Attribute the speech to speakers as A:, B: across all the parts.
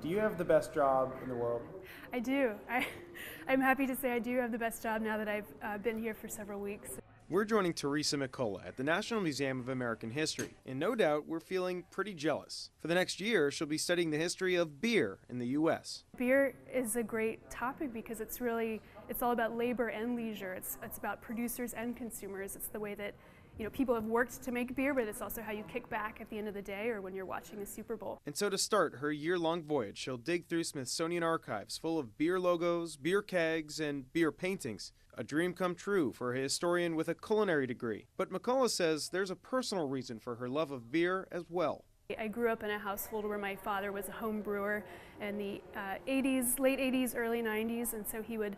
A: Do you have the best job in the world?
B: I do. I'm happy to say I do have the best job now that I've been here for several weeks.
A: We're joining Teresa McCullough at the National Museum of American History, and no doubt we're feeling pretty jealous. For the next year, she'll be studying the history of beer in the U.S.
B: Beer is a great topic because it's all about labor and leisure. It's about producers and consumers. It's the way that people have worked to make beer, but it's also how you kick back at the end of the day or when you're watching the Super Bowl.
A: And so to start her year-long voyage, she'll dig through Smithsonian archives full of beer logos, beer kegs, and beer paintings. A dream come true for a historian with a culinary degree. But McCullough says there's a personal reason for her love of beer as well.
B: I grew up in a household where my father was a home brewer in the 80s, late 80s, early 90s, and so he would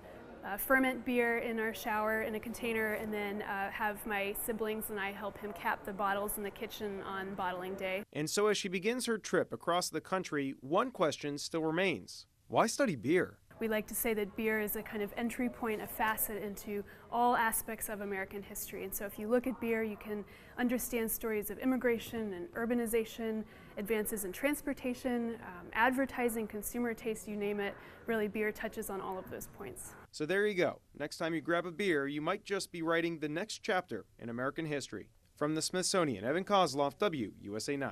B: ferment beer in our shower in a container and then have my siblings and I help him cap the bottles in the kitchen on bottling day.
A: And so as she begins her trip across the country, one question still remains. Why study beer?
B: We like to say that beer is a kind of entry point, a facet into all aspects of American history. And so if you look at beer, you can understand stories of immigration and urbanization, advances in transportation, advertising, consumer taste, you name it. Really, beer touches on all of those points.
A: So there you go. Next time you grab a beer, you might just be writing the next chapter in American history. From the Smithsonian, Evan Koslof, WUSA 9.